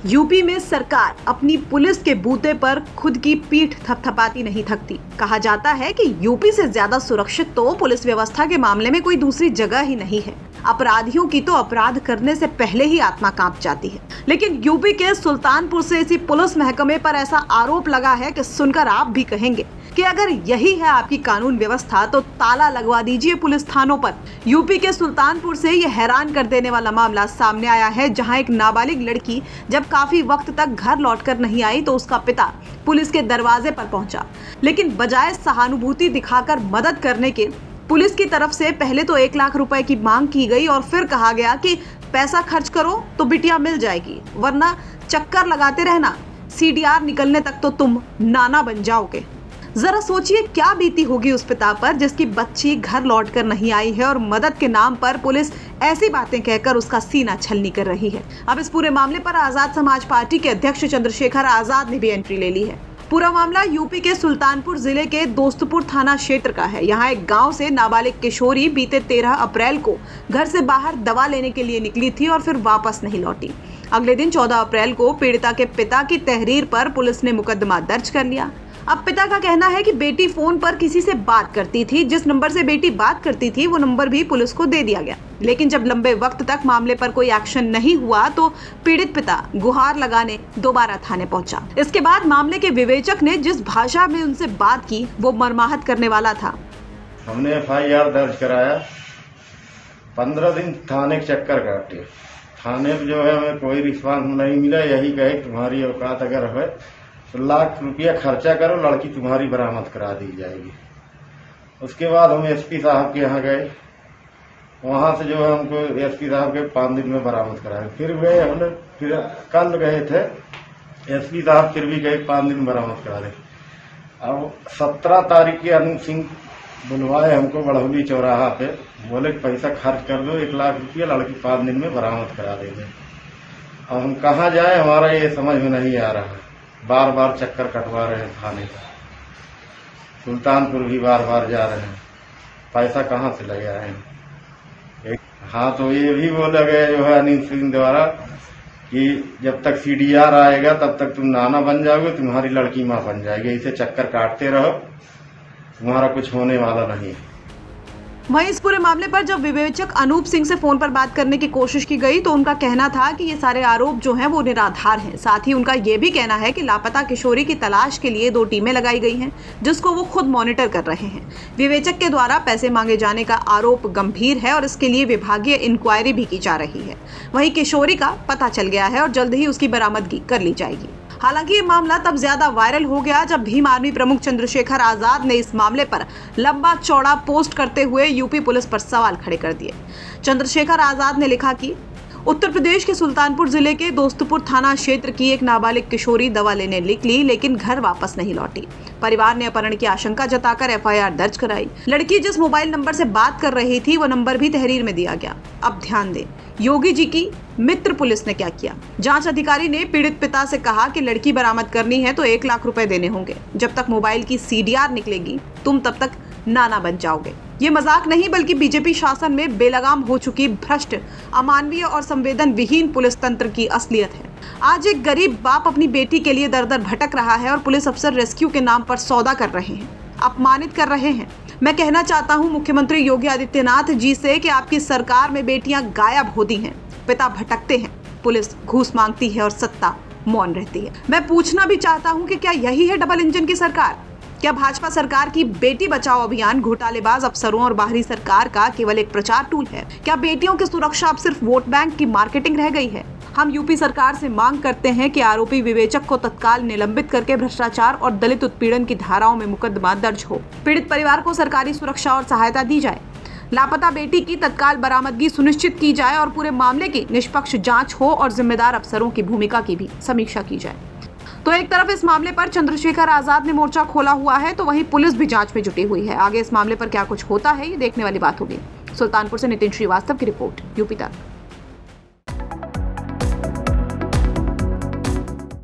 UP में सरकार अपनी पुलिस के बूते पर खुद की पीठ थपथपाती नहीं थकती। कहा जाता है कि यूपी से ज्यादा सुरक्षित तो पुलिस व्यवस्था के मामले में कोई दूसरी जगह ही नहीं है। अपराधियों की तो अपराध करने से पहले ही आत्मा कांप जाती है। लेकिन यूपी के सुल्तानपुर से इसी पुलिस महकमे पर ऐसा आरोप लगा है कि सुनकर आप भी कहेंगे कि अगर यही है आपकी कानून व्यवस्था तो ताला लगवा दीजिए पुलिस थानों पर। यूपी के सुल्तानपुर से यह हैरान कर देने वाला मामला सामने आया है, जहां एक नाबालिग लड़की जब काफी वक्त तक घर लौटकर नहीं आई तो उसका पिता पुलिस के दरवाजे पर पहुंचा, लेकिन बजाय सहानुभूति दिखाकर मदद करने के पुलिस की तरफ से पहले तो 1 लाख रुपए की मांग की गई और फिर कहा गया कि पैसा खर्च करो तो बिटिया मिल जाएगी, वरना चक्कर लगाते रहना, सीडीआर निकलने तक तो तुम नाना बन जाओगे। जरा सोचिए क्या बीती होगी उस पिता पर जिसकी बच्ची घर लौटकर नहीं आई है और मदद के नाम पर पुलिस ऐसी बातें कहकर उसका सीना छलनी कर रही है। अब इस पूरे मामले पर आजाद समाज पार्टी के अध्यक्ष चंद्रशेखर आजाद ने भी एंट्री ले ली है। पूरा मामला यूपी के सुल्तानपुर जिले के दोस्तपुर थाना क्षेत्र का है। यहाँ एक गांव से नाबालिग किशोरी बीते 13 अप्रैल को घर से बाहर दवा लेने के लिए निकली थी और फिर वापस नहीं लौटी। अगले दिन 14 अप्रैल को पीड़िता के पिता की तहरीर पर पुलिस ने मुकदमा दर्ज कर लिया। अब पिता का कहना है कि बेटी फोन पर किसी से बात करती थी, जिस नंबर से बेटी बात करती थी वो नंबर भी पुलिस को दे दिया गया। लेकिन जब लंबे वक्त तक मामले पर कोई एक्शन नहीं हुआ तो पीड़ित पिता गुहार लगाने दोबारा थाने पहुंचा। इसके बाद मामले के विवेचक ने जिस भाषा में उनसे बात की वो मर्माहत करने वाला था। हमने FIR दर्ज कराया, 15 दिन थाने के चक्कर काटे, थाने में जो है हमें कोई रिस्पांस नहीं मिला। यही कहे तुम्हारी औकात अगर है तो लाख रुपया खर्चा करो, लड़की तुम्हारी बरामद करा दी जाएगी। उसके बाद हम SP साहब के यहाँ गए, वहां से जो है हमको SP साहब के 5 दिन में बरामद कराए। फिर गए हमने, फिर कल गए थे, SP साहब फिर भी गए 5 दिन में बरामद करा दे। अब 17 तारीख के अनूप सिंह बुलवाए हमको बड़हौली चौराहा पे, बोले पैसा खर्च कर दो 1 लाख रुपया, लड़की 5 दिन में बरामद करा देंगे। अब हम कहाँ जाए, हमारा ये समझ में नहीं आ रहा। बार बार चक्कर कटवा रहे हैं थाने का, सुल्तानपुर भी बार बार जा रहे हैं, पैसा कहाँ से लगे आए हैं। हाँ, तो ये भी बोला गया जो है अनिल सिंह द्वारा कि जब तक CDR आएगा तब तक तुम नाना बन जाओगे, तुम्हारी लड़की माँ बन जाएगी, इसे चक्कर काटते रहो, तुम्हारा कुछ होने वाला नहीं है। वहीं इस पूरे मामले पर जब विवेचक अनूप सिंह से फोन पर बात करने की कोशिश की गई तो उनका कहना था कि ये सारे आरोप जो हैं वो निराधार हैं। साथ ही उनका ये भी कहना है कि लापता किशोरी की तलाश के लिए 2 टीमें लगाई गई हैं, जिसको वो खुद मॉनिटर कर रहे हैं। विवेचक के द्वारा पैसे मांगे जाने का आरोप गंभीर है और इसके लिए विभागीय इंक्वायरी भी की जा रही है। वहीं किशोरी का पता चल गया है और जल्द ही उसकी बरामदगी कर ली जाएगी। हालांकि ये मामला तब ज्यादा वायरल हो गया जब भीम आर्मी प्रमुख चंद्रशेखर आजाद ने इस मामले पर लंबा चौड़ा पोस्ट करते हुए यूपी पुलिस पर सवाल खड़े कर दिए। चंद्रशेखर आजाद ने लिखा कि उत्तर प्रदेश के सुल्तानपुर जिले के दोस्तपुर थाना क्षेत्र की एक नाबालिग किशोरी दवा लेने निकली लेकिन घर वापस नहीं लौटी। परिवार ने अपहरण की आशंका जताकर FIR दर्ज कराई। लड़की जिस मोबाइल नंबर से बात कर रही थी वो नंबर भी तहरीर में दिया गया। अब ध्यान दें, योगी जी की मित्र पुलिस ने क्या किया। जांच अधिकारी ने पीड़ित पिता से कहा कि लड़की बरामद करनी है तो 1 लाख रुपए देने होंगे, जब तक मोबाइल की CDR निकलेगी तुम तब तक नाना बन जाओगे। ये मजाक नहीं बल्कि बीजेपी शासन में बेलगाम हो चुकी भ्रष्ट, अमानवीय और संवेदन विहीन पुलिस तंत्र की असलियत है। आज एक गरीब बाप अपनी बेटी के लिए दर दर भटक रहा है और पुलिस अफसर रेस्क्यू के नाम पर सौदा कर रहे हैं, अपमानित कर रहे हैं। मैं कहना चाहता हूं मुख्यमंत्री योगी आदित्यनाथ जी से कि आपकी सरकार में बेटियां गायब होती हैं, पिता भटकते हैं, पुलिस घूस मांगती है और सत्ता मौन रहती है। मैं पूछना भी चाहता हूं कि क्या यही है डबल इंजन की सरकार? क्या भाजपा सरकार की बेटी बचाओ अभियान घोटालेबाज अफसरों और बाहरी सरकार का केवल एक प्रचार टूल है? क्या बेटियों की सुरक्षा अब सिर्फ वोट बैंक की मार्केटिंग रह गई है? हम यूपी सरकार से मांग करते हैं कि आरोपी विवेचक को तत्काल निलंबित करके भ्रष्टाचार और दलित उत्पीड़न की धाराओं में मुकदमा दर्ज हो। पीड़ित परिवार को सरकारी सुरक्षा और सहायता दी जाए। लापता बेटी की तत्काल बरामदगी सुनिश्चित की जाए और पूरे मामले की निष्पक्ष जांच हो और जिम्मेदार अफसरों की भूमिका की भी समीक्षा की जाए। तो एक तरफ इस मामले पर चंद्रशेखर आजाद ने मोर्चा खोला हुआ है तो वहीं पुलिस भी जांच में जुटी हुई है। आगे इस मामले पर क्या कुछ होता है ये देखने वाली बात होगी। सुल्तानपुर से नितिन श्रीवास्तव की रिपोर्ट, यूपी तक।